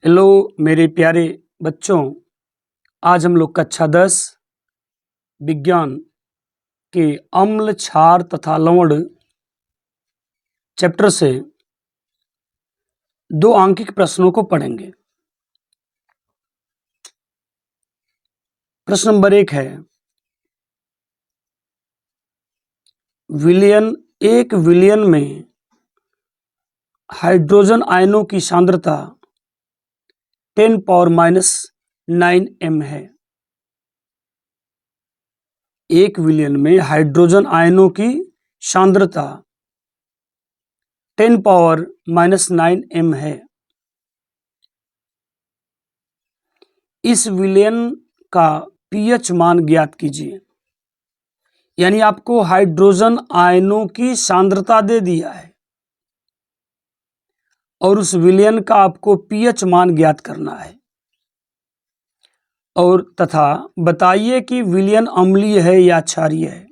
Hello मेरे प्यारे बच्चों, आज हम लोग कक्षा 10 विज्ञान के अम्ल, क्षार तथा लवण चैप्टर से 2 अंकीय प्रश्नों को पढ़ेंगे। प्रश्न नंबर 1 है, एक विलयन में हाइड्रोजन आयनों की सांद्रता 10⁻⁹ m है। एक विलयन में हाइड्रोजन आयनों की सांद्रता 10⁻⁹ m है। इस विलयन का pH मान ज्ञात कीजिए। यानी आपको हाइड्रोजन आयनों की सांद्रता दे दिया है और उस विलयन का आपको pH मान ज्ञात करना है और तथा बताइए कि विलयन अम्लीय है या क्षारीय है।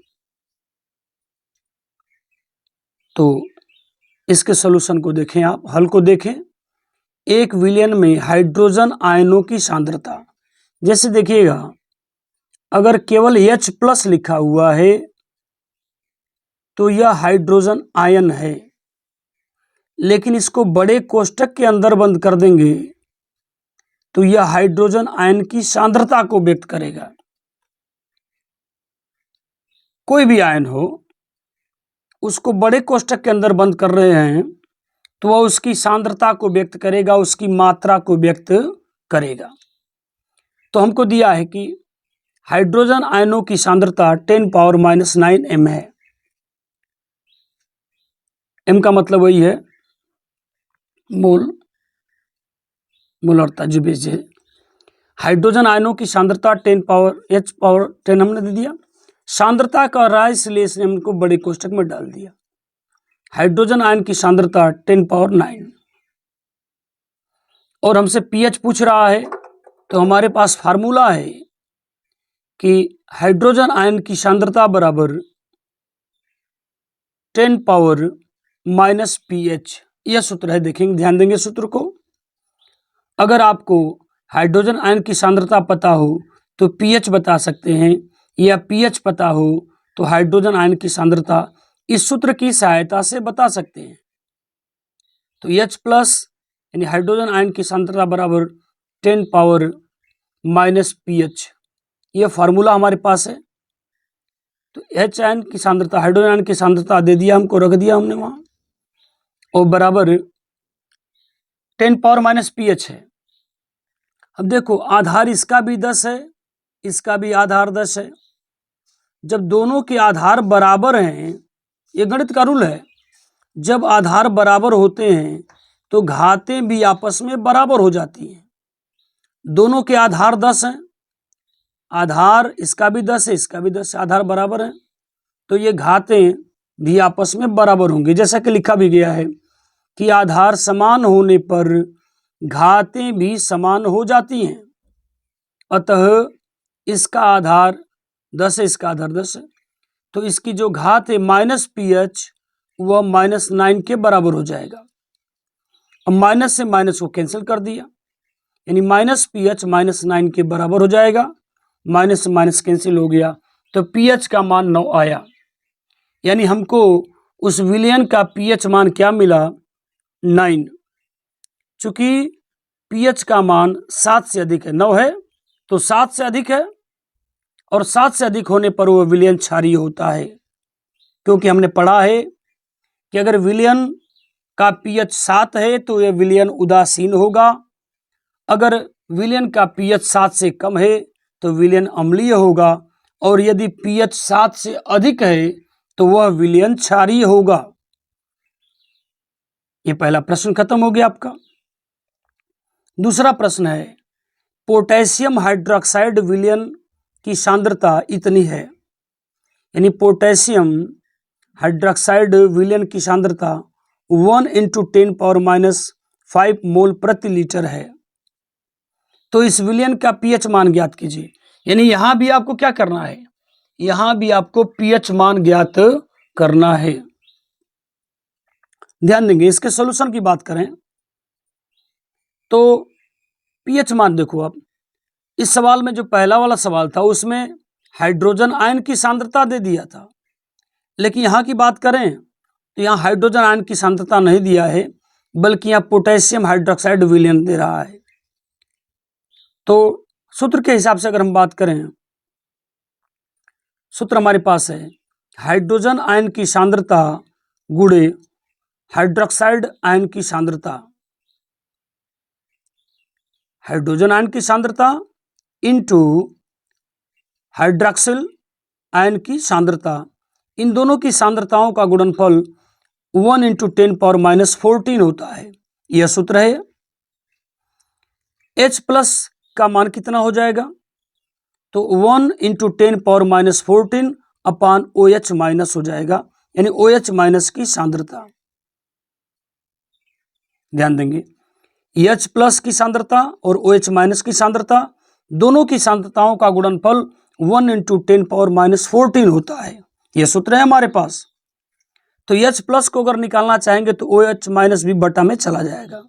तो इसके सॉल्यूशन को देखें, आप हल को देखें। एक विलयन में हाइड्रोजन आयनों की सांद्रता, जैसे देखिएगा, अगर केवल H+ लिखा हुआ है तो यह हाइड्रोजन आयन है, लेकिन इसको बड़े कोष्टक के अंदर बंद कर देंगे तो यह हाइड्रोजन आयन की सांद्रता को व्यक्त करेगा। कोई भी आयन हो, उसको बड़े कोष्टक के अंदर बंद कर रहे हैं तो वह उसकी सांद्रता को व्यक्त करेगा, उसकी मात्रा को व्यक्त करेगा। तो हमको दिया है कि हाइड्रोजन आयनों की सांद्रता 10⁻⁹ m है। m का मतलब वही है मोलरता, जो बेस है। हाइड्रोजन आयनों की सांद्रता 10⁻H10 हमने दे दिया। सांद्रता कर रहा है, इसलिए इसने हमको बड़े कोष्टक में डाल दिया। हाइड्रोजन आयन की सांद्रता 10⁻⁹ और हमसे pH पूछ रहा है, तो हमारे पास फार्मूला है कि हाइड्रोजन आयन की सांद्रता बराबर 10⁻⁻pH। यह सूत्र है, देखेंगे, ध्यान देंगे सूत्र को। अगर आपको हाइड्रोजन आयन की सांद्रता पता हो तो pH बता सकते हैं, या pH पता हो तो हाइड्रोजन आयन की सांद्रता इस सूत्र की सहायता से बता सकते हैं। तो H+ यानी हाइड्रोजन आयन की सांद्रता बराबर 10⁻⁻pH, यह फार्मूला हमारे पास है। तो H आयन की सांद्रता, हाइड्रोजन आयन की सांद्रता दे दिया हमको, रख दिया हमने वहां, और बराबर 10⁻⁻pH है। अब देखो, आधार इसका भी 10 है, इसका भी आधार 10 है। जब दोनों के आधार बराबर हैं, ये गणित का रूल है, जब आधार बराबर होते हैं तो घातें भी आपस में बराबर हो जाती हैं। दोनों के आधार 10 हैं, आधार इसका भी 10 है, इसका भी 10 है, आधार बराबर है, तो ये घातें भी आपस में बराबर होंगी। जैसा कि लिखा भी गया है कि आधार समान होने पर घातें भी समान हो जाती हैं। अतः इसका आधार 10 है, इसका आधार 10 है, तो इसकी जो घात है -pH वह -9 के बराबर हो जाएगा। अब माइनस से माइनस को कैंसिल कर दिया, यानी -pH -9 के बराबर हो जाएगा। माइनस से माइनस कैंसिल हो गया तो pH का मान 9 आया। यानी हमको उस विलयन का pH मान क्या मिला? 9। चूंकि pH का मान 7 से अधिक है, 9 है तो 7 से अधिक है, और 7 से अधिक होने पर वह विलयन क्षारीय होता है। क्योंकि हमने पढ़ा है कि अगर विलयन का pH 7 है तो यह विलयन उदासीन होगा, अगर विलयन का pH 7 से कम है तो विलयन अम्लीय होगा, और यदि pH 7 से अधिक है तो वह विलयन क्षारीय होगा। यह पहला प्रश्न खत्म हो गया आपका। दूसरा प्रश्न है, पोटेशियम हाइड्रोक्साइड विलयन की सांद्रता इतनी है, यानी पोटेशियम हाइड्रोक्साइड विलयन की सांद्रता 1 × 10⁻⁵ मोल प्रति लीटर है। तो इस विलयन का pH मान ज्ञात कीजिए। यानी यहां भी आपको क्या करना है? यहां भी आपको pH मान ज्ञात करना है। ध्यान देंगे, इसके सॉल्यूशन की बात करें तो पीएच मान देखो आप, इस सवाल में जो पहला वाला सवाल था उसमें हाइड्रोजन आयन की सांद्रता दे दिया था, लेकिन यहाँ की बात करें तो यहाँ हाइड्रोजन आयन की सांद्रता नहीं दिया है, बल्कि यहाँ पोटेशियम हाइड्रोक्साइड विलयन दे रहा है। तो सूत्र के हिसाब से अगर हम बात करें, सूत्र हमारे पास है हाइड्रोजन आयन की सांद्रता गुणे हाइड्रोक्साइड आयन की सांद्रता, हाइड्रोजन आयन की सांद्रता इंटू हाइड्रॉक्सिल आयन की सांद्रता, इन दोनों की सांद्रताओं का गुणनफल 1 × 10⁻14 होता है। यह सूत्र है। H+ का मान कितना हो जाएगा, तो 1 × 10⁻14 अपान OH- हो जाएगा, यानी OH- की सांद्रता। ध्यान देंगे, H+ की सांद्रता और OH- की सांद्रता, दोनों की सांद्रताओं का गुणनफल 1 × 10⁻14 होता है। यह सूत्र है हमारे पास। तो H+ को अगर निकालना चाहेंगे तो OH- भी बटा में चला जाएगा।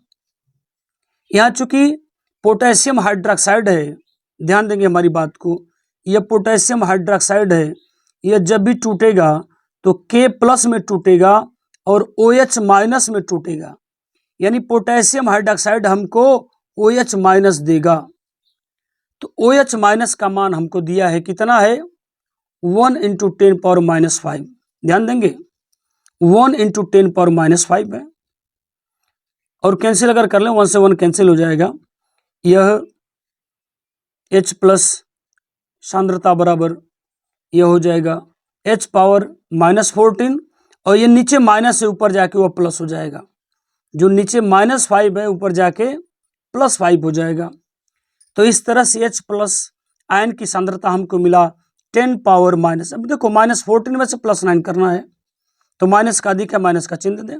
यहाँ चूंकि पोटेशियम हाइड्रोक्साइड है, ध्यान देंगे हमारी बात को, यह पोटेशियम हाइड्रोक्साइड है, यह जब भी टूटेगा तो K+ में टूटेगा और OH- में टूटेगा, यानी पोटेशियम हाइड्रोक्साइड हमको OH- देगा। तो OH- का मान हमको दिया है, कितना है, 1 × 10⁻5। ध्यान देंगे 1 × 10⁻5 है, और कैंसिल अगर कर लें 1 से 1 कैंसिल हो जाएगा। यह H+ सांद्रता बराबर यह हो जाएगा H⁻−14, और ये नीचे माइनस से ऊपर जाके वह प्लस हो जाएगा, जो नीचे -5 है ऊपर जाके +5 हो जाएगा। तो इस तरह से H+ आयन की सांद्रता हमको मिला 10⁻। अब देखो -14 में से +9 करना है, तो माइनस का अधिक है, माइनस का चिन्ह दें।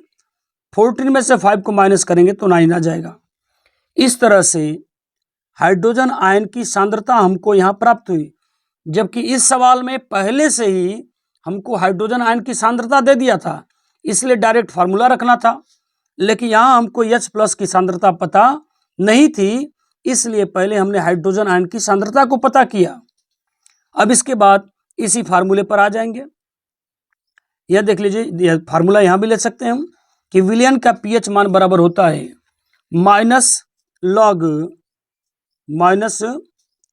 14 में से 5 को माइनस करेंगे तो 9 आ जाएगा। इस तरह से हाइड्रोजन आयन की सांद्रता हमको यहाँ प्राप्त हुई, जबकि इस सवाल में पहले से ही हमको हाइड्रोजन आयन की सांद्रता दे दिया था, इसलिए डायरेक्ट फार्मूला रखना था। लेकिन यहाँ हमको H+ की सांद्रता पता नहीं थी, इसलिए पहले हमने हाइड्रोजन आयन की सांद्रता को पता किया। अब इसके बाद इसी फार्मूले पर आ जाएंगे। यह देख लीजिए, यह फार्मूला यहाँ भी ले सकते हैं हम कि विलयन का pH मान बराबर होता है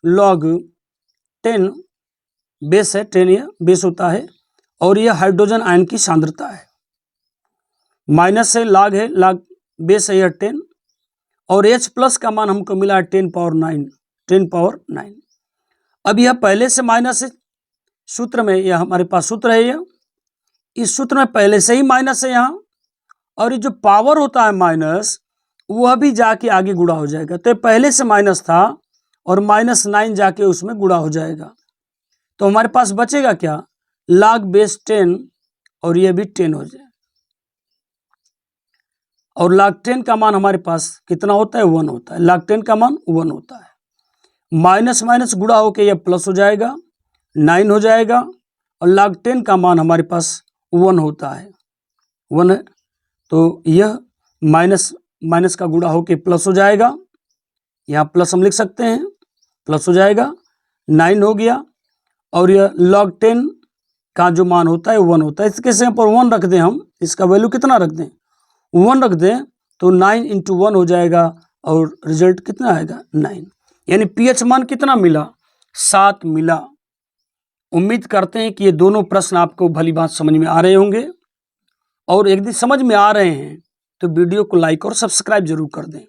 -log 10, बेस है 10, यह बेस होता है, और यह हाइड्रोजन आयन की सांद्रता है। माइनस है, log है, log बेस है यह 10, और H+ का मान हमको मिला है 10⁻9। अब यह पहले से माइनस है, सूत्र में यह हमारे पास सूत्र है, यह इस सूत्र में पहले से ही माइनस है यहाँ, और ये जो पावर होता है माइनस, वह भी जाके आगे गुणा हो जाएगा। तो पहले से माइनस था और -9 जाके उसमें गुणा हो जाएगा, तो हमारे पास बचेगा क्या, log बेस 10, और यह भी 10 हो जाए, और log 10 का मान हमारे पास कितना होता है, 1 होता है। log 10 का मान 1 होता है, माइनस माइनस गुणा होकर यह प्लस हो जाएगा, 9 हो जाएगा, और log 10 का मान हमारे पास 1 होता है, 1 है। तो यह माइनस का गुणा होकर प्लस हो जाएगा, यहाँ प्लस हम लिख सकते हैं, प्लस हो जाएगा, 9 हो गया, और यह log 10 का जो मान होता है 1 होता है। इसके से पर 1 रख दें हम, इसका वैल्यू कितना रख दें, 1 रख दें, तो 9 × 1 हो जाएगा, और रिजल्ट कितना आएगा, 9। यानी pH मान कितना मिला, 7 मिला। उम्मीद करते हैं कि ये दोनों प्रश्न आपको भली बात समझ में आ रहे होंगे, और यदि समझ में आ रहे हैं तो वीडियो को लाइक और सब्सक्राइब जरूर कर दें।